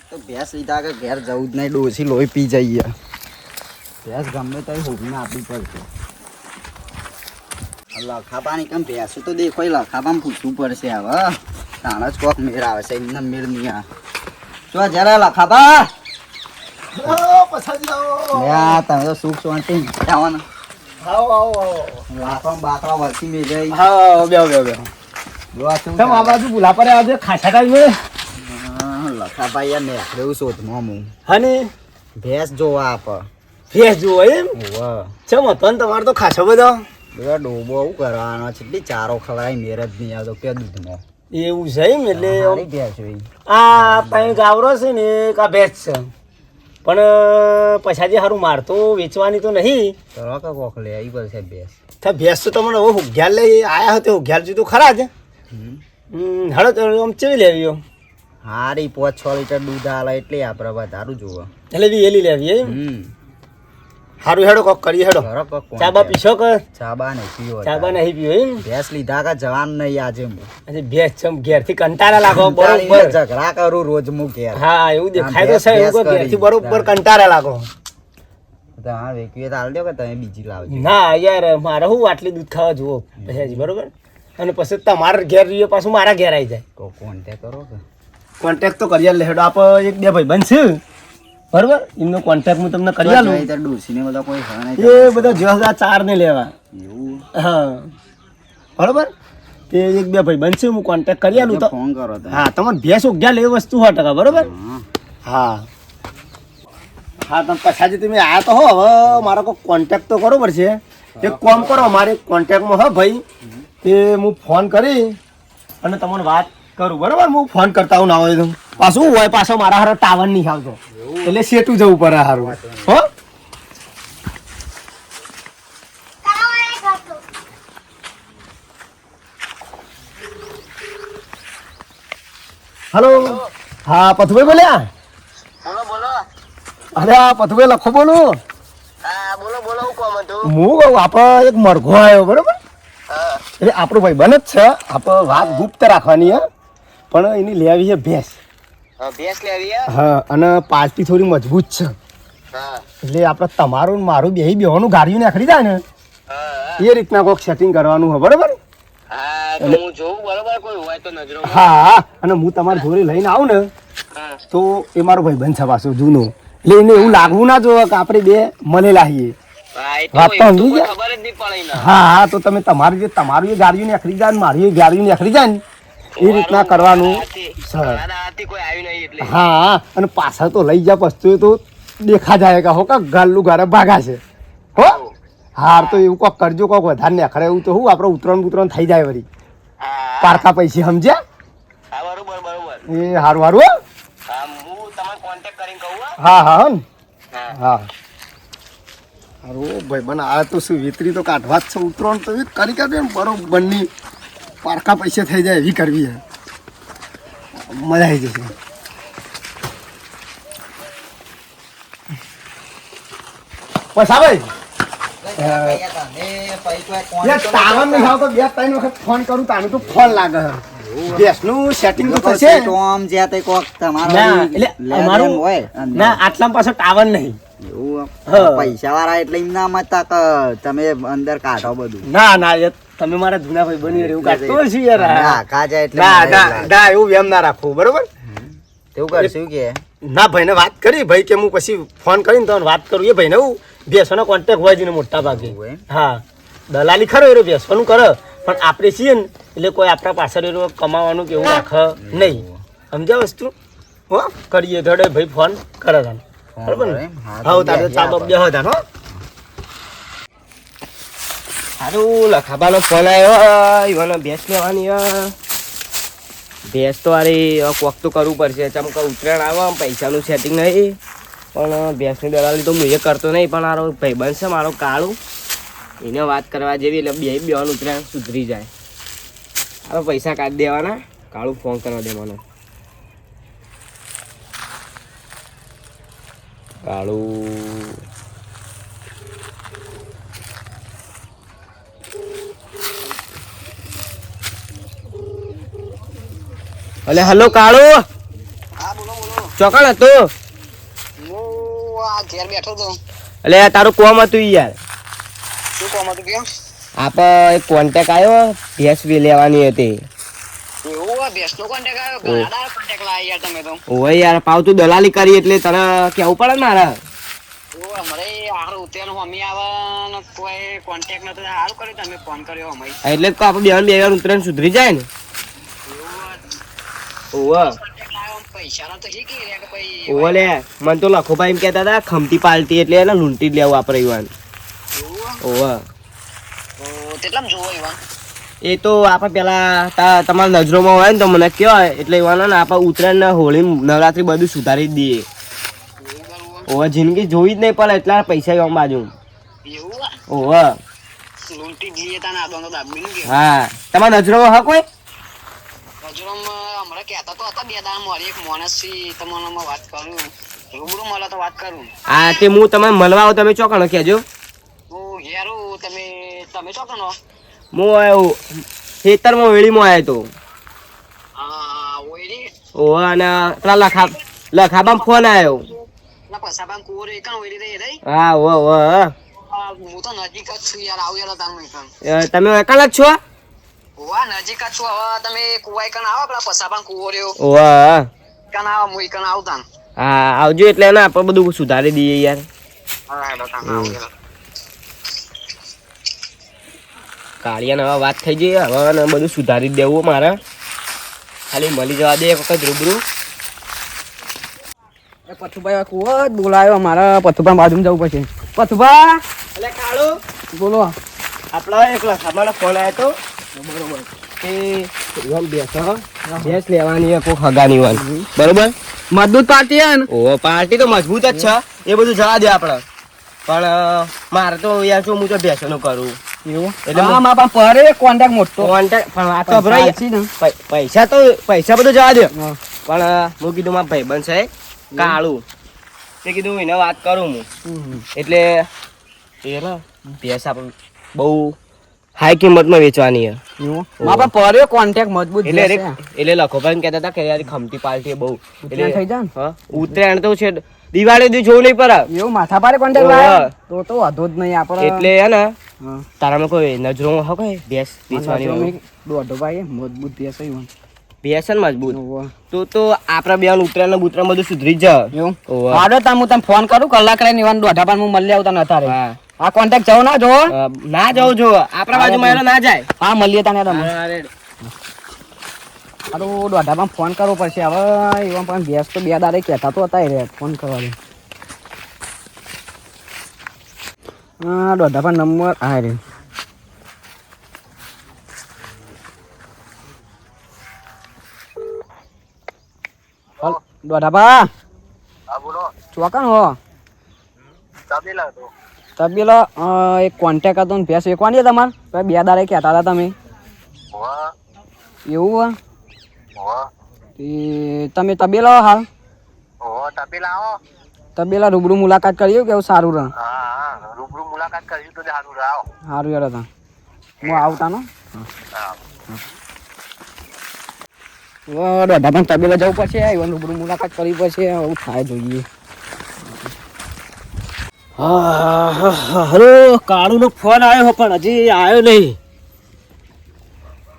તો ભેંસ લીધા કે ઘેર જવું જ નહીં, ડોસી લોહી પી જઈએ. ભેંસ ગમે તો હોવીને આપવી પડશે. લખાબાની કેમ ભેંસું તો દેખો, લખાબામાં પૂછવું પડશે હવે. તાણ જ કોક મેળ આવે છે, એમને મેળ નહીં આવે. શું જરા લખાબા? તમે તો સુખ શાંતિ આવવાના. લાકડા બાકડા વરસી મેળ. આ બાજુ ભૂલા પડે આજે ખાસા કાઢી લખાભાઈ યાર નેકળ્યું શોધમાં હું. હને ભેંસ જોવા આપ. ભેંસ જોવો એમ? ચમ હતો ને તમારે તો ખાસો બધો. બધા ડોબો આવું કરવાનો છે, એટલી ચારો ખવડાય મેર જ નહીં આવતો કે દૂધમાં. એવું છે એમ? એટલે ભેંસ હોય આ ત્યાં ગાવરો છે ને એક આ ભેંસ છે, પણ પછાજી સારું મારતો વેચવાની તો નહીં. કરો કે કોક લે આવી પડશે ભેંસ. ભેંસ તો તમને હવે હુગ્યાલ લઈ આયા હતો, હુગ્યાલ તો ખરા જ. હળો તો આમ ચેવી લેવી? હારી 5-6 લીટર દૂધ આલે એટલે આપણે વધારું જોવે. એટલે વેલી લેવી એમ? સારું હેડો કોક કરીએ હેડો. ચા બા પીશો કે? ચા બા નહીં પીવો. ચા બા નહીં પીવો એમ? ભેંસ લીધા કે જવાન નહીં આજે હું. આજે ભેંસ ચમ ઘેરથી કંટાળા લાગો બરોબર. ઝઘડા કરું રોજ હું ઘેર. હા એવું દેખાય તો છે, એવું ઘેરથી બરોબર કંટાળા લાગો. હા વેકીએ તો આલ દો કે તમે બીજી લાવજો. ના યાર મારે હું આટલી દૂધ ખાવા જુઓ પછી બરોબર, અને પછી તમારા ઘેર રહીએ પાછું મારા ઘેર આવી જાય. તો કોન્ટેક્ટ કરો કે? કોન્ટેક્ટ તો કરી લે હેડો. આપણે એક બે ભાઈ બનશે બરોબર, એમનો કોન્ટેક્ટ હું તમને કરી આલું. ડોસીને બધા કોઈ એ બધા જવાબદાર 4 ને લેવા. એવું? હા બરોબર, તે એક બે ભાઈ બનશે, હું કોન્ટેક્ટ કરી આલું. તો ફોન કરો તમે. હા તમારે ભેંસ ઉગ્યા લેવી વસ્તુ 100% બરોબર. હા હા તમે પછાજી તમે આયા તો હો, હવે મારો કોઈ કોન્ટેક્ટ તો બરોબર છે. એક કામ કરો, મારે કોન્ટેક્ટમાં હો ભાઈ, તે હું ફોન કરી અને તમને વાત કરું બરોબર. હું ફોન કરતા હું ના હોય તો પાછું હોય, પાછો મારા હારો ટાવર નહીં આવતો એટલે સેટું જવું પડે હારું. હો હલો. હા પથુભાઈ બોલ્યા? બોલો બોલો. અરે આ પથુભાઈ લખો બોલું. હા બોલો બોલો, હું કોમ હતું? હું કહું આપણે એક મરઘો આવ્યો બરોબર, હા એટલે આપણો ભાઈ બને જ છે. આપણે વાત ગુપ્ત રાખવાની હે, પણ એની લેવી છે ભેંસ. ભેંસ લેવી હે? હા, અને પાર્ટી થોડી મજબૂત છે, હા એટલે આપણે તમારું ને મારું બેહવાનું ગાડીઓ નાખી જાય ને હા એ રીતના કોઈક સેટિંગ કરવાનું હોય બરોબર. હા તો હું જોઉં બરોબર, કોઈ હોય તો નજરો. હા, અને હું તમારી જોડે લઈને આવું ને હા તો એ મારો ભાઈ બન છે પાછો જૂનો, એટલે એને એવું લાગવું ના જોઈએ કે આપણે બે મળેલા છીએ. વાત તો સમજી ગયા? ખબર જ નહીં પડે ને. હા હા, તો તમે તમારી જે તમારું એ ગાડીઓ નીકળી જાય ને મારી એ ગાડીઓ નીકળી જાય ને એ રીતના કરવાનું. કોઈ આવ્યું નહીં એટલે. હા, અને પાછળ તો લઈ જા પસ્તું તો દેખા જાય કે હો કા ગાલું ગારે ભાગા છે હો. હાર તો એવું કોક કરજો, કોક વધારે નીકળે એવું તો હું આપણે ઉતરણ થઈ જાય વળી હા પારકા પૈસે સમજ્યા? હા બરોબર બરોબર. એ હારું હારું હો. હા હું તમારે કોન્ટેક્ટ કરીને કહું. હા હા હો ને. હા હા હારું ભાઈ બને આ તો શું વેતરી તો કાઢવા જ છે, ઉતરણ તો એ કરી કાઢે ને બરોબરની પારકા પૈસે થઈ જાય એવી કરવી છે, મજા આવી જશે. પૈસા ભાઈ ટાવર નહીં ખાવ તો 2-3 વખત ફોન કરું તાનું તો ફોન લાગે ગેસનું સેટિંગ તો થશે. આમ જ્યાં તે કોક તમારો ના એટલે અમારું ના આટલા પાછો ટાવર નહીં. પૈસા વાળા એટલે એમ ના મતા કે તમે અંદર કાઢો બધું. ના ના તમે મારા જૂના ભાઈ બની એવું કાઢતો હશે યાર. ના કાજા એટલે ના ના ના એવું એમ ના રાખવું બરોબર. તેવું કરશું કે ના ભાઈને વાત કરી ભાઈ કે હું પછી ફોન કરીને તમને વાત કરું. એ ભાઈને હું બેસવાનો કોન્ટેક્ટ હોય છે ને મોટા ભાગે. હા દલાલી ખરો એ બેસવાનું કરે, પણ આપણે છીએ ને એટલે કોઈ આપણા પાછળ એ કમાવાનું કે એવું રાખે નહીં. સમજ્યા વસ્તુ? હો કરીએ ધડે ભાઈ ફોન કરે તને બરોબર ને? હા તારે ચા બે હતા હો. સારું લખાબાનો ફોન આવ્યો, ઈવાનો ભેંસ લેવાની. ભેંસ તો અરે કોક તો કરવું પડશે, ચમકા ઉતરાયણ આવે પૈસાનું સેટિંગ નહીં, પણ ભેંસની દલાલી તો હું એ કરતો નહીં. પણ મારો ભાઈબંધ છે મારો કાળું, એને વાત કરવા જેવી એટલે બેવાનું ઉતરાયણ સુધરી જાય. હવે પૈસા કાઢી દેવાના, કાળું ફોન કરવા દે મને. કાળું અલે હલો કાળુ. હા બોલો બોલો. ચોકણ હતો હું આ ઘેર બેઠો તો. એટલે તારું કોમ હતું યાર. શું કામ હતું કેમ? આપણે એક કોન્ટેક્ટ આવ્યો ભેંસ લેવાની હતી. એવું આ ભેંસનો કોન્ટેક્ટ આવ્યો? ઘણા દાડા કોન્ટેક્ટ લાયા યાર તમે તો. ઓય યાર પાવ તું દલાલી કરી એટલે તને કેવું પડે ને મારે. એવું અમારે હારું ઉતરેનું મમ્મી આવે ને કોઈ કોન્ટેક્ટ નતો. સારું કર્યું તમે ફોન કર્યો અમે. એટલે જ તો આપણે બે વાર ઉતરે સુધરી જાય ને. ઓવા પૈસા તો શીખી રહ્યા કે ભાઈ. ઓવા લે મને તો લખોભાઈ એમ કહેતા હતા ખમતી પાલટી એટલે એને લૂંટી જ લેવું આપણે ઈવાન. ઓવા કેટલામ જોવો ઈવાન? એ તો આપણે પેલા તમારા નજરોમાં હોય ને તો મને કયો એટલે ઈવાન ને આપણે ઉત્તરાયણ ને હોળી નવરાત્રી બધું સુધારી જ દઈએ. ઓવા જિંદગી જોઈ જ નહીં પડે એટલા પૈસા આમ બાજુ. એવું ઓવા લૂંટી જઈએ તા ના દોનો દાબી નું કે. હા તમારા નજરોમાં હા કોઈ? હજુરમ હમણાં કહેતા તો હતા બે દાડા મારી એક માણસ થી તમને વાત કરું રૂબરૂ મળે તો વાત કરું. હા તે હું તમને મળવા આવું તમે ચોકણ કહેજો. હું હેરું તમે છો કનો? હું આવ્યો ખેતરમાં વેળીમાં આવ્યો તો. હા ઓયરી ઓવા અને પેલા લખાબામાં ફોન આવ્યો. ના પસાબાન કુવર એકન ઓયરી રહી રહી. હા ઓ હું તો નજીક જ છું યાર. આવ યાર તાર એકન. તમે એકલા જ છો? ઓવા નજીક જ છું. હવે તમે કુવાઈ કન આવો પેલા પસાબાન કુવર એવો ઓવા કન આવો હું એકન આવતા. હા આવજો એટલે ને આપણે બધું સુધારી દઈએ યાર. હા હેડો તાન આવ યાર. કાળિયાને હવે વાત થઈ ગઈ હવે ને બધું સુધારી દેવું મારે. ખાલી મળી જવા દે એક વખત રૂબરૂ. પથુભાઈ કુવો બોલાયો મારા પથુભા બાજુ જવું પડશે. પથુભા એટલે કાળુ બોલો. આપણા એક લખાબાનો ફોન આવ્યો તો બરોબર કે ભેંસ લેવાની છે કોક હગાની વાન બરોબર. મજબૂત પાર્ટી હે ને? ઓ પાર્ટી તો મજબૂત જ છે એ બધું જવા દે આપણે. પણ મારે તો યાર શું હું તો ભેંસનું કરું એવું એટલે હા મારા પરે કોન્ટેક્ટ મોટો કોન્ટેક્ટ પણ આ તો ભરાય સાચી ને? પૈસા બધું જવા દે. હા. પણ હું કીધું મારા ભાઈબંધ છે કાળું તે કીધું એને વાત કરું હું એટલે એ ભેંસ આપણે બહુ હાઈ કિંમતમાં વેચવાની છે. એવું મારા પરે કોન્ટેક્ટ મજબૂત એટલે છે. એટલે લખોભાઈ કહેતા હતા કે યાર ખમતી પાલટી બહુ ઉત્તરાયણ થઈ જાય ને? હા ઉત્તરાયણ તો છે દિવાળી દી જોવું નહીં પડે એવું માથા પારે કોન્ટેક્ટ ઓહો. લાવ્યો તો વાંધો જ નહીં આપણે. એટલે હે ને હા. તારામાં કોઈ નજરો હા કોઈ ભેંસ વેચવાની હોય? દોઢો ભાઈ મજબૂત ભેંસ હોય. ભેંસ ને મજબૂત ઓહો. તો આપણા બે ઉત્તરાયણ ને બુતરાયણ બધું સુધરી જ જાય. એવું ઓહો. હાડો તા હું તને ફોન કરું કલાક લઈને ઈવન દોઢા પાન હું મળી આવતા નતા રે. હા આ કોન્ટેક્ટ જાવ ના જો. ના જવું જો આપણા બાજુમાં ના જાય. હા મળીએ તને તમે. અરે હારું દોઢા પાન ફોન કરવો પડશે હવે. ઈવન પણ ભેંસ તો બે દાડે કહેતા તો હતા રે ફોન કરવા દે. હા દોઢા પાન નંબર આ રે. દોઢા પા હા બોલો. ચોકન હો તબેલા તો. તબેલો એક કોન્ટેક્ટ હતો ને ભેંસ વેચવાની છે તમારે તો બે દાડે કહેતા હતા તમે. વાહ એવું વાહ હે તમે તબેલો હાલ વાહ તબેલા આવો. તબેલા રૂબરૂ મુલાકાત કરી કેવું સારું રહે. હા રૂબરૂ મુલાકાત કરી તો સારું રાવ. સારું યાર હતા હું આવતા નો. દોઢા પણ તબેલા જવું પડશે ઈવન રૂબરૂ મુલાકાત કરવી પડશે એવું થાય જોઈએ. હલો કાળુ નો ફોન આવ્યો પણ હજી આવ્યો નહીં.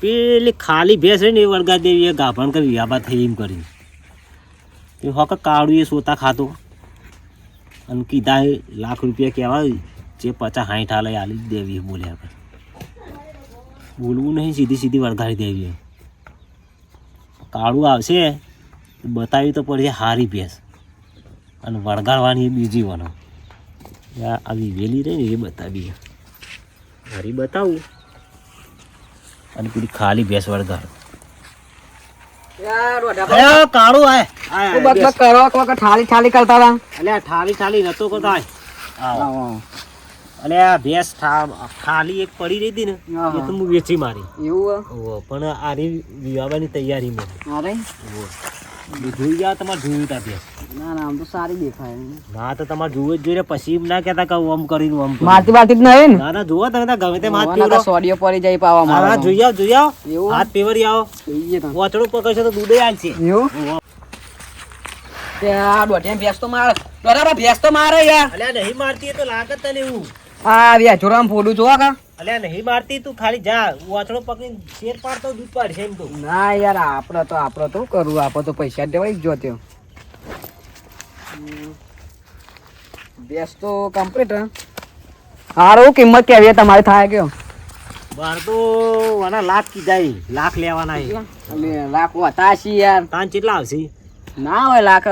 પેલી ખાલી ભેંસ ને એ વળગા દેવી એ ગાભણ કરી વ્યાપા થઈ એમ કરી એ હોક કાળુ એ સોતા ખાતો અને કીધા લાખ રૂપિયા કહેવાય જે 50-60 હાલે આલી જ દેવી બોલ્યા આપણે બોલવું નહીં સીધી સીધી વળગાડી દેવી. કાળુ આવશે બતાવી તો પડશે હારી ભેંસ અને વળગાડવાની બીજી વનો આવી વેલી રહી ને એ બતાવી હારી બતાવું અને પેલી ખાલી ભેંસ વળગાડો. કાળું આય કરો ઠાલી ઠાલી કરતા હતા. અલ્યા ઠાલી નતો કરતો અને આ ભેંસ ખાલી એક પડી રહી હતી ને એ તો હું વેચી મારી. એવું ઓહો પણ આની વિવાહની તૈયારીમાં અરે જોઈ જાવ તમારે જોયું તા ભેંસ. ના ના આમ તો સારી દેખાય. ના તો તમારે જોવું જ જોઈએ પછી એમ ના કહેતા કે આમ કરીને આમ મારતી બારતી જ નહીં ને. ના ના જોવો તમે તાર ગમે તેમ હાથ પીવડો. સોડિયો પડી જાય પાવા હા મારવા. જોઈ આવો એવું? હાથ પેવરી આવો જોઈએ તો. વાચડું પકડશે તો દૂધે આલશે. એવું તે આ દોઢિયા ભેંસ તો મારે દોઢા ભેંસ તો મારે યાર અલ્યા નહીં મારતી એ તો લાગત તને એવું આ વેચોરામ ફોડું જોવા કા અલ્યા નહીં મારતી તું ખાલી જા વાછડો પકડીને શેર પાડતો દૂધ પાડશે એમ તો ના યાર આપણે તો કરું આપણે તો પૈસા દેવાય જ જો ત્યો ભેંસ તો કમ્પ્લીટ હારું કિંમત કેવી તમારે થાય કયો બાર તો આના લાખ કીધા લાખ લેવાના છે લાખ હતા છે યાર તાન કેટલા આવશે ના હોય લાખ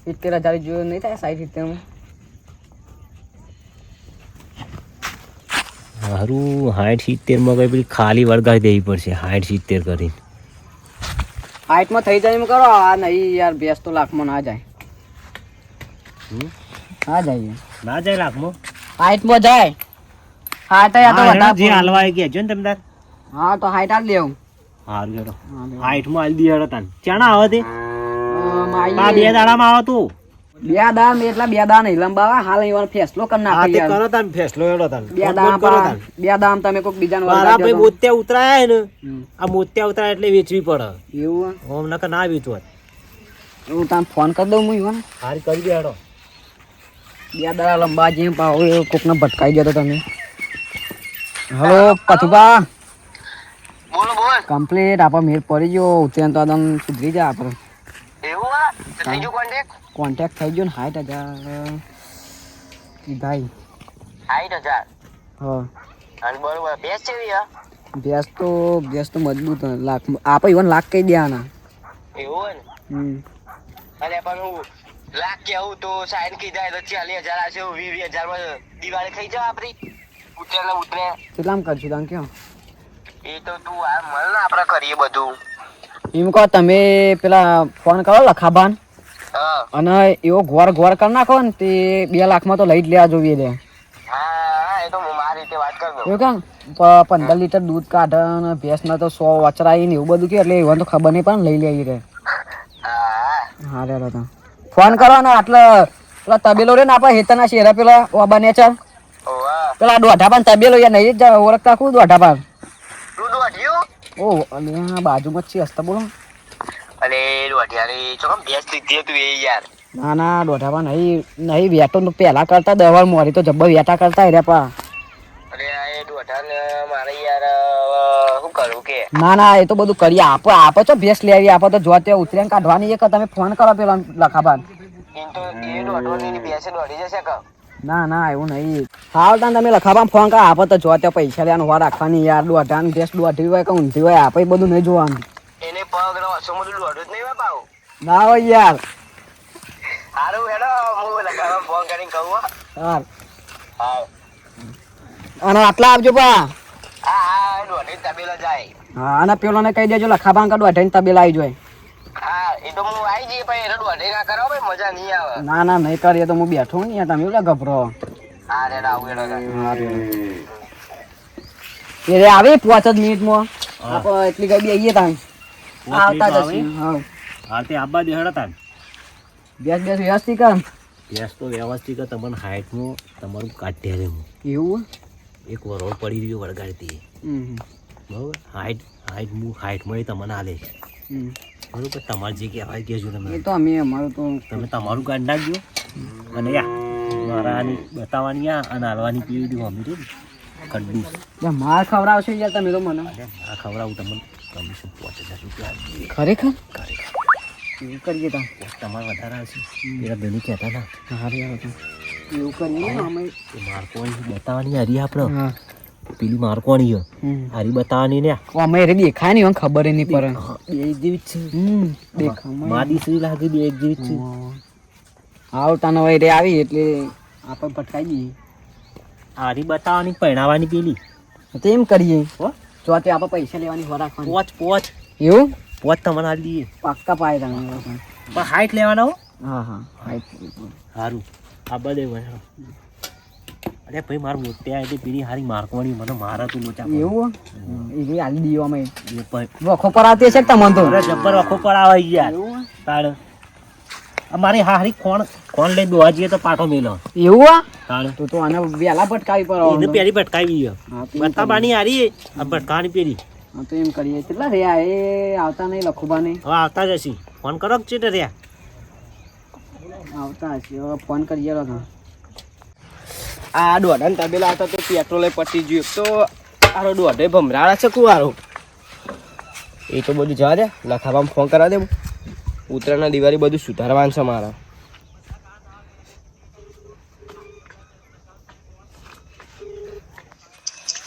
70,000 જેવું નહીં થાય 60-70 હારું 60-70 માં કઈ પેલી ખાલી વળગાવી દેવી પડશે 60-70 કરીને હાઈટમાં થઈ જાય એમ કરો આ નહીં યાર ભેંસ તો લાખમાં ના જાય ના જાય ના જાય લાખમાં હાઈટમાં જાય હાઈટ યા તો જે વધારે હાલવા કે જો ને તમે તાર હા તો હાઈટ આલ દેવું હારું હેડો 60 માં હાલ દી હેડો તાન ચાણા આવે તે આ બે બે દાડામાં આવે તું દામ એટલા બે દામ નહીં લંબાવા હાલ એવાનો ફેસલો કરી હા નાખો તે યાર કરો તાન ફેસલો હેડો તાન બે દામ તમે કોઈક બીજાને મારા ભાઈ વળગાડજો તો. મોત્યા ઉતરાય ને આ મોત્યા ઉતરાય એટલે વેચવી પડે એવું ઓમ નકર ના વેચવત હું તને ફોન કરી દઉં હું ઈવન હારી કરી દે હેડો બે દાડા લંબા જે પાવ કોકને ભટકાઈ ગયો તો તમે હલો કથુબા બોલો બોલ કમ્પ્લીટ આપણે મેર પડી ગયો ઉત્તરાયણ તો આદમ સુધરી જાય આપણે એવું હા તો થઈ ગયું કોન્ટેક્ટ થઈ ગયો ને 60,000 ભાઈ 60,000 હા અને બરોબર બેસ છે યાર ભેંસ તો મજબૂત હે. લાખ આપણે ઈવન લાખ કહી દેવાના એવું હે ને અને પણ હું લાખ કેવું તો સાઈન કીધા તો 40,000 આવશે 20,000 માં દિવાળી થઈ જાય આપણી ઉતરે કેટલામ કરશું તમે કયો એ તો તું આ મળ ને આપણે કરીએ બધું એમ કહો તમે પેલા ફોન કરો લખાબાન હા અને એવો ગોર કરી નાખો ને તે 2 લાખમાં તો લઈ જ લેવા જોઈએ રે હા એ તો હું મારી રીતે વાત કરી દઉં એવું કે 15 લીટર દૂધ કાઢે અને ભેંસના તો 100 વચરાઈ ને એવું બધું કે એટલે એવા તો ખબર નહીં પણ લઈ લેવી રે હા રે તો ફોન કરો ને આટલા પેલા તબેલો રે ને આપણે હેતરના શેરા પેલા ઓબા નેચર પેલા દોઢા પણ તબેલો યાર નહીં જ ઓળખતા કું દોઢા પણ તું દોઢિયું ઓ અને આ બાજુમાં જ છે હસતા બોલો અરે દોઢિયાની ચોકમ ભેંસ લીધી તું એ યાર ના દોઢા પણ નહીં વેટો તો પહેલા કરતા દવા મોરી તો જબ્બર વેટા કરતા રે પા અરે આ એ દોઢાને મારે યાર શું કરું કે ના એ તો બધું કરીએ આપો છો ભેંસ લેવી આપો તો જો તે ઉતરેણ કાઢવાની એક તમે ફોન કરો પેલા લખાબાન એમ તો એ દોઢવાની ભેંસે દોઢી જશે કે ના એવું નહીં હાલ તાન તમે લખાબાન ફોન કરો આપો તો જો તે પૈસા લેવાનું વાર રાખવાની યાર દોઢાને ભેંસ દોઢી હોય કે ઊંધી હોય આપે બધું નહીં જોવાનું એને પગ રસો બધું દોઢું જ નહીં હોય પાવ ના હોય યાર સારું હેડો હું લગાવવા ફોન કરીને કહું હો. હા હા અને આટલા આપજો પા હા દોઢી તબેલા જાય હા અને પેલોને કહી દેજો લખાબાન કા દોઢાઈને તબેલા આવી જાય હા એ તો હું આવી જઈએ પણ એને દોઢી ના કરો ભાઈ મજા નહીં આવે ના નહીં કરીએ તો હું બેઠો ને યાર તમે એવું ગભરો હા રે આવું હેડો એ રે આવે 5 મિનિટમાં આપણે એટલી ગાડી આવીએ તાન આવતા જશે હા હા તે આબા દે હેડો તાન બેસ વ્યવસ્થિત કર ભેંસ તો વ્યવસ્થિત તમારે હાઈટમાં તમારું કાઢે રે એવું એક વરોળ પડી રહ્યો વળગાડતી બરાબર હાઈટમાં તમને હાલે બરાબર તમારે જે કહેવાય કહેજો એ તો અમે અમારું તો તમે તમારું કાઢ નાખજો અને મારા આની બતાવવાની અને હાલવાની પીવી દીધું અમે તો કડ્ડું માર ખવડાવશો યાર તમે તો મને આ ખવડાવું તમને કમિશન 5,000 રૂપિયા ખરેખર ખરેખર એવું કરીએ તો તમારે વધારે હશે પેલા બેની કહેતા ના હારે એવું કરીએ ને અમે એ મારકોણી બતાવવાની હારી આપણે હા પેલી મારકોણી હારી બતાવવાની ને અમે રે દેખાય નહીં ખબર નહીં પડે બે એક જેવી જ છે દેખાય માદી સુઈ લાગે બે એક જેવી જ છે આવતા નવાઈ રે આવી એટલે આપણે ભટકાઈ જઈએ હારી બતાવવાની પહેણાવાની પેલી તો એમ કરીએ હો જો તે આપણે પૈસા લેવાની હો રાખવાની પોચ એવું પોચ તમને હાલ દઈએ પાક્કા પાય તમે પણ હાઈટ લેવાના હો હા સારું આ બધે અરે ભાઈ મારું મોટે આવી પેલી હારી મારકવાની મને મારા તું લોચા એવું એ હાલી દીવો અમે એ પણ વખો પર આવતી છે તમને તો અરે જબ્બર વખો પર આવે યાર તાળ અમારી હારી કોણ લઈ દોવા જઈએ તો પાટો મેલો એવું તાળ તો આને વેલા ભટકાવી પડે એને પેલી ભટકાવી બતાબાની હારી આ ભટકાવાની પેલી હા તો એમ કરીએ કેટલા રહ્યા એ આવતા નહીં લખુબા નહીં હવે આવતા જ હશી ફોન કરો કે ચેટે રહ્યા આવતા હશે હવે ફોન કરીએ તો આ દોઢાને તબેલા હતા તો પેટ્રોલે પટી ગયું તો આરો દોઢે ભમરાળા છે કુવારો એ તો બધું જવા દે લખાવામાં ફોન કરા દે ઉત્તરાયણના દિવાળી બધું સુધારવાનું છે મારા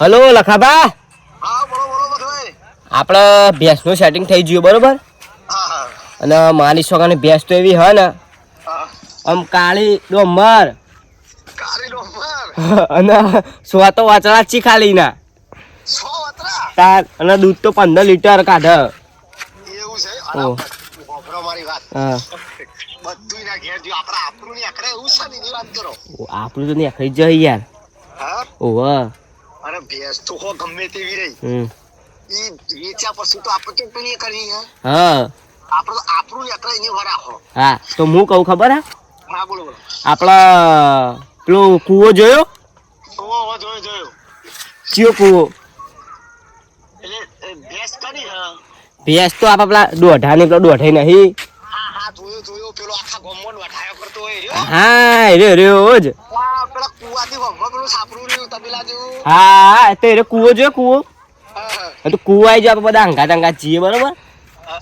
હલો લખાબા આપણે ભેંસનું સેટિંગ થઈ ગયું બરોબર અને મારી છોકરાની ભેંસ તો એવી હે ને આમ કાળી ડોમર અને સ્વાતો વાચડા ચી ખાલી ના તાર અને દૂધ તો 15 લીટર કાઢે આપણું તો નહીં ખાઈ જાય યાર ઓહ અરે ભેંસ તો હો ગમે તેવી રહી ઈ વેચ્યા પછી તો આપણે તો પેલી કરી હે હા આપણે તો આપણું એકલા એની વાર રાખો હા તો હું કહું ખબર હે હા બોલો બોલો આપણા પેલો કૂવો જોયો ઓ જોયો કયો કૂવો એટલે ભેંસ કરી હે ભેંસ તો આપણા પેલા દોઢા ને પેલો દોઢે નહીં હા જોયો પેલો આખા ગોમમાં વઠાયો કરતો હોય રહ્યો હા રહ્યો જ પેલા કુવાથી ગોમમાં પેલું સાપરું રહ્યું તબેલા જેવું હા તો એ કૂવો જોયો કૂવો હા તો કૂવો આવી જાય આપણે બધા અંગાત જઈએ બરોબર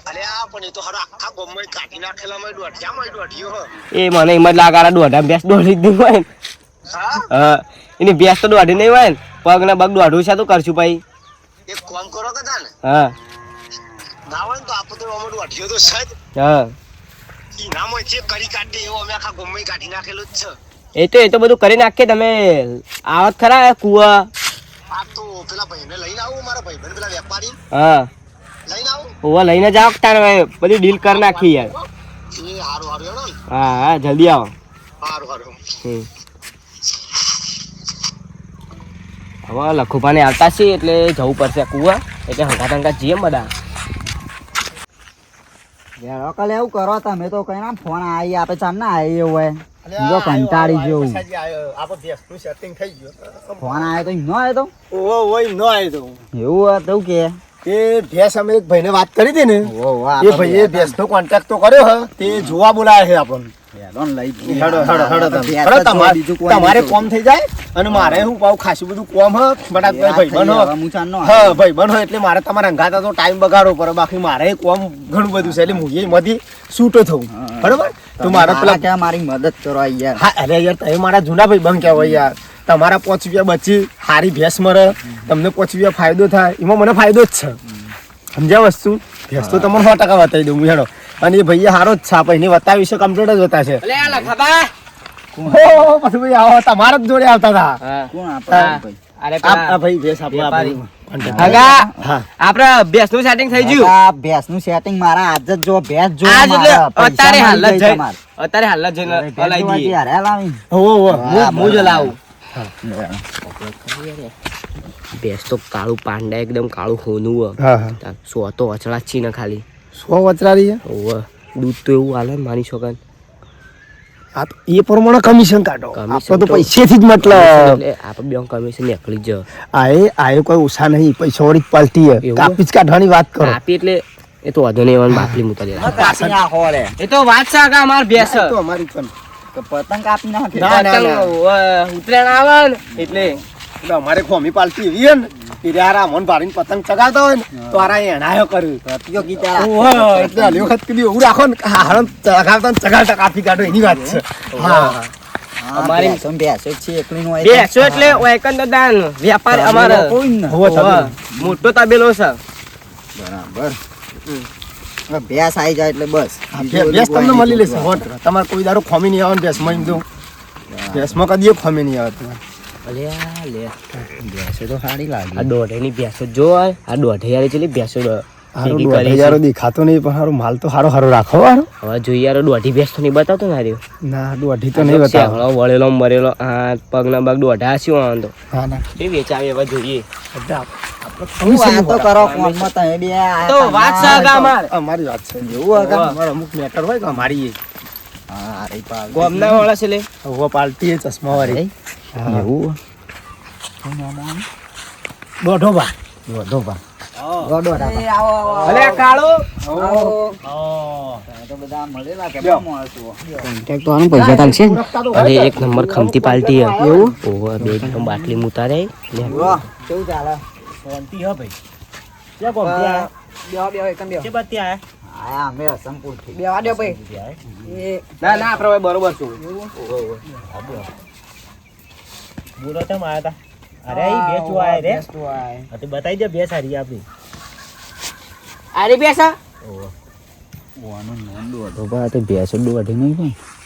અરે આ પણ એ તો હરો આખા ગોમમાં કાઢી નાખેલા માં દોઢિયો એ મને એમ જ લાગે આ દોઢા ભેંસ દોઢી જ નહીં હોય ને હા એની ભેંસ તો દોઢી નહીં હોય ને પગ ને બગ દોઢું છે તો કરશું ભાઈ એક કામ કરો કે તાને હા ના હોય ને તો આપણે તો અમારું દોઢિયો તો છે જ હા નામાં જે કરી કાઢે એવો અમે આખા ગોમમાં કાઢી નાખેલું જ છે એ તો બધું કરી નાખીએ તમે આવત ખરા કૂવા આ તો પેલા ભાઈને લઈને આવું મારા ભાઈબંધ પેલા વેપારી હા લઈને આવું કૂવા લઈને જાઓ તારે બધી ડીલ કરી નાખી યાર એ હારું હેડો ને હા હા જલ્દી આવો હારું હવે લખુભાને આવતા છે એટલે જવું પડશે કૂવા એટલે હંકાત જઈએ બધા કાલે એવું કરો તમે તો કઈ ના ફોન આવી આપે ચાલ ના આવી હોય જો કંટાળી જેવું ફોન આવ્યો તો એમ નો આવ્યો તો એવું હતું કે એ ભેંસ અમે એક ભાઈને વાત કરી હતી ને વાહ એ ભાઈએ ભેંસનો કોન્ટેક્ટ તો કર્યો હે તે જોવા બોલાયા છે આપણને તમારે કોમ થઈ જાય અને મારે હું પાછું ખાસું બધું કોમ હ બટ ભાઈબંધ હોય એટલે મારે તમારા અંગાતા તો ટાઈમ બગાડવો પડે બાકી મારે કોમ ઘણું બધું છે એટલે હું એમાંથી છૂટો થવું બરોબર તો મારે પેલા ક્યાં મારી મદદ કરો યાર હા અરે યાર તમે મારા જૂના ભાઈબંધ કહેવાય યાર તમારા 5 રૂપિયા બચી સારી ભેંસ મરે તમને 5 રૂપિયા ફાયદો થાય એમાં મને ફાયદો જ છે સમજ્યા વસ્તુ ભેંસ તો તમને 100% બતાવી દઉં હેડો અને એ ભાઈ હારો જ છે આપણે એને બતાવી છે કમ્પ્લીટ જ બતાવશે પછી ભાઈ આવો તમારા જ જોડે આવતા હતા કોણ આપડે આ ભાઈ ભેંસ આપણે આપડે ભેંસ નું સેટિંગ થઈ ગયું ભેંસ નું સેટિંગ મારા આજ જ જો ભેંસ જો અત્યારે હાલ જ જઈને લાવી દઈએ હું જ લાવું ભેંસ તો કાળું પાંડા એકદમ કાળું હોનું સો તો અચળા જ છે ને ખાલી 100 વચરારી છે દૂધ તો એવું હાલે માની છોકન આ તો એ પ્રમાણે કમિશન કાઢો આપણે તો પૈસેથી જ મતલબ આપણે બેંક કમિશન નીકળી જ આ કોઈ ઓછા નહીં પૈસા વાળી પાલટી કાપી જ કાઢવાની વાત કરો કાપી એટલે એ તો વધુ નહીં એવાનું બાપલી મુતા એ તો વાત છે કે અમાર ભેંસ તો અમારી પણ પતંગ કાપી નાખે પતંગ ઉતરાણ આવે ને એટલે અમારે ખોમી પાલટી એવી હે ને એ યાર મન ભારીને પતંગ ચગાવતા હોય ને તો આરા એણાયો કર્યું પ્રતિયોગી એટલે હલી વખત કીધું એવું રાખો ને હારણ ચગાવતા ને ચગાવતા કાપી કાઢો એની વાત છે હા અમારી ભેંસો છે એકલી નો બેસો એટલે એકંદ દાન વેપાર અમારે મોટો તબેલો છે બરાબર ભેંસ આવી જાય એટલે બસ ભેંસ તમને મળી લેશે તમારે કોઈ દારો ખોમી નહીં આવે ભેંસમાં એમ તો ભેંસમાં કદી ખોમી નહીં આવે ભેંસો તો સારી લાગે આ દોઢેની ભેંસો જો આ દોઢિયારી ચેલી ભેંસો દેખાતો નહીં પણ સારું માલ તો સારો સારો રાખો હવે જોઈએ યાર દોઢી ભેંસ તો નહીં બતાવતો ને હાર્યો ના દોઢી તો નહીં બતાવો વળેલો મરેલો આ પગના પગ દોઢા શું વાંધો હા ના એ વેચાવે હવે જોઈએ વાતો કરો ફોનમાં તમે બે તો વાત છે અમારી વાત છે એવું અમુક મેટર હોય કે અમારી હા રે પા ગોમના વાળા છે લે હવે પાલટી ચશ્મા વાળી એવું દોઢો બા દોઢા એ આવો આવો અલે કાળો તો બધા મળેલા કે કોન્ટેક્ટ તો આનું પૈસા ચાલશે અરે એક નંબર ખમતી પાલટી હે એવું ઓહો બે એકદમ બાટલી મુતારે કેવું ચાલે શાંતિ હે ભાઈ ક્યાં કોમ ત્યાં બેહો એકમ બેહો કે બાત ત્યાં આયા અમે હસનપુર થી બેવા દો ભાઈ એ ના ના આપણે બરોબર છું બોલો તમ આયા તા અરે ઈ બે જો આયા રે બેસ્ટ હોય હા તો બતાઈ દે બે સારી આપની આરી બેસા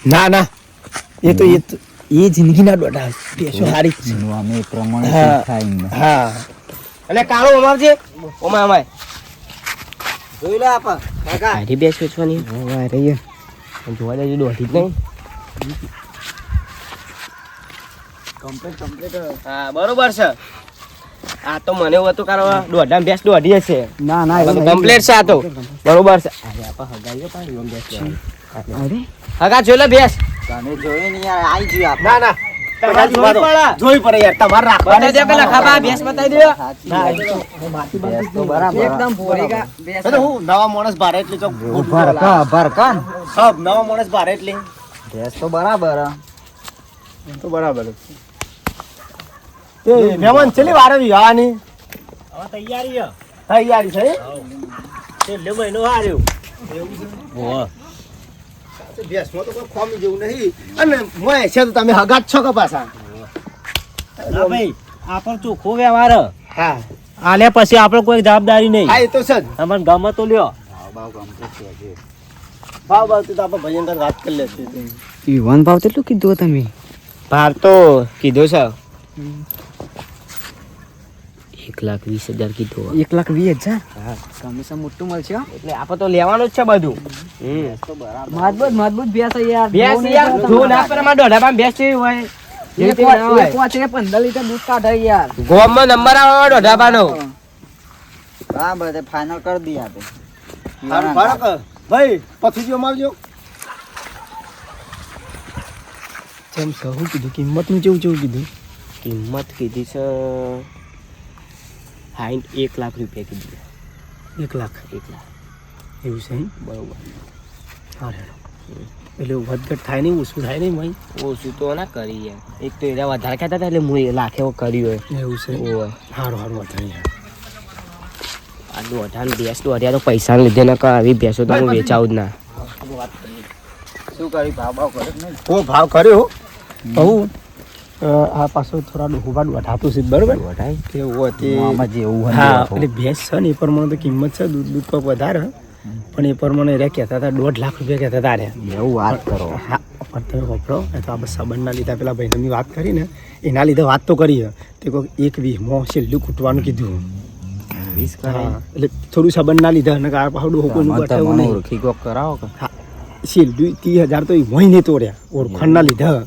ના ના એ તો એ જિંદગીના દોઢા બેસો હારી જ છે. હા એટલે કાળો અમાર છે અમાય જોઈ લે આપા કાકા સારી બે છો ની વાહ રહીએ જોવા દેજો દોઢી જ નહીં કમ્પ્લીટ હા બરોબર છે આ તો મને એવું હતું કારણ દોઢા બેસ દોઢી હશે ના ના એવું કમ્પ્લીટ છે આ તો બરોબર છે અરે આપા હગાઈ પણ યોમ બેસ અરે હગા જોઈ લે બેસ તમે જોઈ ને યાર આઈ ગયું આપ ના ના જોઈ પડે યાર તમારે રાખવા દે પેલા ખાબા બેસ બતાવી દે તો બરાબર એકદમ ભોરીકા બેસ એટલે હું નવા માણસ ભારે એટલે ચોક ભરકન સબ નવા માણસ ભારે એટલે બેસ તો બરાબર તો બરાબર એ મહેમાન છેલ્લી વાર આવી આવવાની હવે તૈયારી હે તૈયારી છે છેલ્લો મહિનો હાર્યો ઓહો બેસમાં તો કોઈ ખોમી જેવું નહીં અને મોય છે તો તમે હગાત છો કે પાછા ના ભાઈ આપણ ચોખ્ખો વ્યવહાર હે. હા આલે પછી આપણે કોઈ જવાબદારી નહીં હા એ તો છે જ તમને ગમે તો લ્યો ભાવ ભાવ તો આપણે ભયંકર વાત કરી લેશે યુવાન ભાવ કેટલું કીધું તમે ભાવ તો કીધો છે 1,20,000 કીધો 1,20,000 કમિશન મોટું મળશે હો. એટલે આપણે તો લેવાનું જ છે બધું મજબૂત બેસ છે યાર બેસ યાર જો ના પર માં દોઢા બેસ જેવી હોય એક વાત છે 15 લીટર દૂધ કાઢે યાર ગોમમાં નંબર આવે દોઢાબાનો બરાબર છે ફાઇનલ કરી દઈએ આપે સારું ફરક ભાઈ પછી જો માવજો જેમ કહું કીધું કિંમત નું કેવું કીધું કિંમત કીધી છે 1 લાખ રૂપિયા કીધી 1 લાખ 1 લાખ એવું છે બરોબર અરે એટલે વધઘટ થાય નહીં ઓછું થાય નહીં ભાઈ ઓછું તો ના કરી યાર એક તો એના વધારે કહેતા હતા એટલે હું એ લાખે એવો કર્યો એવું છે ઓહો સારું સારું વધારે આ દોઢાને ભેંસ દોઢ્યા તો પૈસા લીધે ન કર આવી ભેંસો તો હું વેચાવું જ ના શું કરી ભાવ ભાવ કરે નહીં ઓ ભાવ કર્યો કહું આ પાછો થોડા ડોહા વઢાતું છે બરોબર કેવું હતી આમાં જેવું હોય હા એટલે ભેંસ છે ને એ પ્રમાણે તો કિંમત છે દૂધ પર વધારે પણ એ પ્રમાણે રે કહેતા હતા 1.5 લાખ રૂપિયા કહેતા હતા રે એવું વાત કરો હા પણ તમે વાપરો એ તો આ બસ સંબંધના લીધા પેલા ભાઈને વાત કરી ને એના લીધે વાત તો કરી તે કોઈ 1,20,000 છેલ્લું કૂટવાનું કીધું 20 હા એટલે થોડું સંબંધના લીધે અને આ પાછું કોઈનું બતાવ્યું નહીં ઓળખી કોક કરાવો કે હા છેલ્લું 30,000 તો હોય નહીં તોડ્યા ઓળખાણના લીધે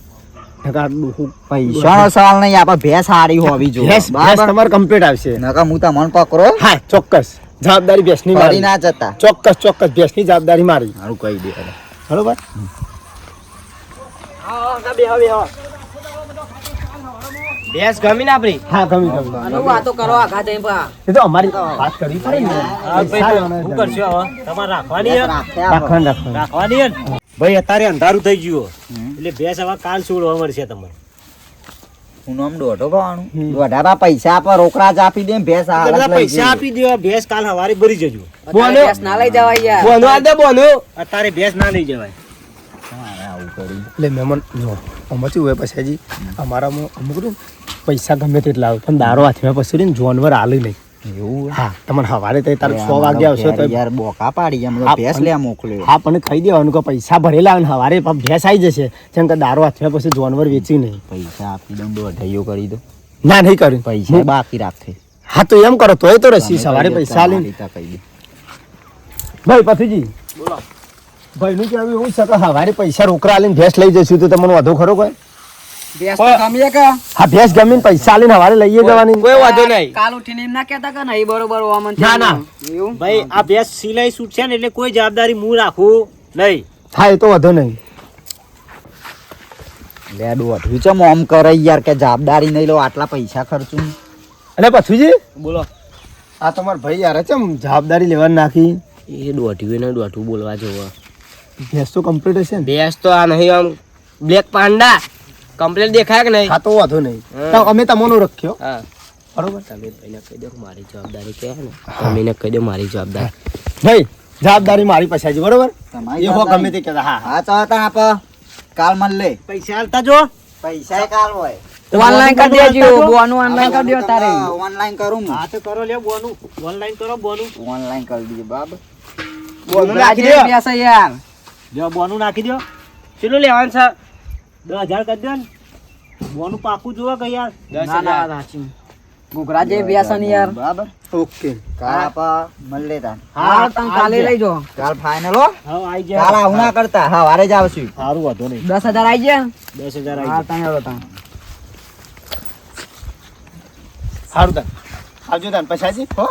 પૈસાનો સવાલ નહીં આપણે ભેંસ સારી હોવી જોઈએ બરાબર તમારે કમ્પ્લીટ આવશે નકા હું તમને પકડો હા ચોક્કસ જવાબદારી ભેંસની ફરી મારી ના જતા ચોક્કસ ભેંસની જવાબદારી મારી મારું કહી દે બરોબર ભેંસ ગમી ને આપણી હા ગમી વાતો કરો આઘા જઈ પા એ તો અમારી વાત કરવી પડે ને શું કરશો હવે તમારે રાખવાની હે? રાખવાનું રાખવાની હે ને? ભાઈ અત્યારે અંધારું થઈ ગયું એટલે ભેંસ હવે કાલ છોડવા મળશે તમારે હું નામ દોઢો ભાવાનું દોઢા પૈસા આપો રોકડા જ આપી દે ને ભેંસ એટલે બધા પૈસા આપી દેવા ભેંસ કાલ સવારે ભરી જજો બોલો ના લઈ જવાય યાર બોલો આ દે બોલો અત્યારે ભેંસ ના લઈ જવાય એટલે મહેમાન જો આમાં શું હોય પછી હજી અમારામાં અમુક ને પૈસા ગમે તેટલા આવે પણ દારો હાથમાં પછી ને જોનવર હાલે નહીં એવું હા તમને સવારે તો તારે 100 વાગે આવશે તો યાર બોકા પાડી એમ હા, ભેંસ લે મોકલ્યો હા પણ ખાઈ દેવાનું કે પૈસા ભરેલા આવે ને સવારે ભેંસ આવી જશે જેમ કે દારો હાથમાં પછી જોનવર વેચી નહીં પૈસા આપી દઉં દોઢાઈઓ કરી દો ના નહીં કર્યું પૈસા બાકી રાખે હા તો એમ કરો તોય તો રસી સવારે પૈસા લઈને કહી દે ભાઈ પથુજી બોલો ભાઈ નું કેવું એવું છે કે સવારે પૈસા રોકડા લઈને ભેંસ લઈ જશું તો તમને વાંધો ખરો કોઈ ભેંસ તો ગમીએ કે હા ભેંસ ગમીને પૈસા લઈને સવારે લઈએ જવાની કોઈ વાંધો નહીં કાલ ઉઠીને એમ ના કહેતા કે નહીં બરોબર ઓમન ના, ના. એવું ભાઈ આ ભેંસ સિલાઈ છૂટ છે ને એટલે કોઈ જવાબદારી હું રાખું નહીં હા એ તો વાંધો નહીં લે દોઢું ચમ ઓમ કરે યાર કે જવાબદારી નહીં લો આટલા પૈસા ખર્ચું અને પથુજી બોલો આ તમાર ભાઈ યાર ચમ જવાબદારી લેવા નાખી. એ દોઢું ને દોઢું બોલવા જોવો. ભેંસ તો કમ્પ્લીટ હશે ને? બેસ તો આ નહીં આમ બ્લેક પાંડા કમ્પ્લેટ દેખાય કે નહીં? હા તો વાંધો નહીં. તો અમે તમને રખ્યો હા બરોબર. તમે ભાઈને કહી દો કે મારી જવાબદારી કે ને તમે એને કહી દો મારી જવાબદારી. ભાઈ જવાબદારી મારી પછાજી બરોબર. એ હો ગમે તે કહેતા. હા હા તો હતા આપ કાલ મળ લે પૈસા હાલતા જો. પૈસા કાલ હોય ઓનલાઈન કરી દેજો બોનું ઓનલાઈન કરી દો તારે ઓનલાઈન કરું હું હા તો કરો લે બોનું ઓનલાઈન કરો બોનું. ઓનલાઈન કરી દીધું બાબ બોનું નાખી દો. યાર જો બોનું નાખી દો. કેટલું લેવાનું છે? 10,000 કરી દો ને. બોનું પાકું જોવો કે યાર. ના ના સાચી ઘૂઘરા જે બેસન યાર બરાબર ઓકે. કાલ આપ મળ લેતા હા તમે કાલે લઈ જો કાલ ફાઇનલ હો હા આઈ કાલ જાય. આવું ના કરતા હા વારે જ આવશું સારું વાંધો નહીં. 10,000 આવી ગયા 10,000 આઈ હા જાય. તમે હેડો તમે સારું તાન આવજો તાન પછાજી હો.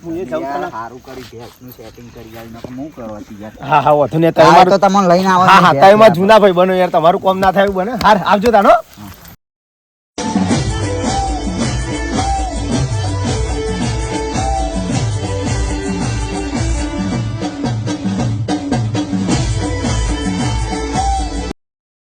હું એ જાઉં યાર તાન. સારું કરી ભેંસનું સેટિંગ કરી આલી નકર હું કરવા હતી યાર હા હા વાંધો નહીં. કાલ તમારું તો તમને લઈને હા આવવાનું હા તમે જૂના ભાઈ બનો યાર તમારું કોમ ના થાય એવું બને. હા આવજો તાન હો.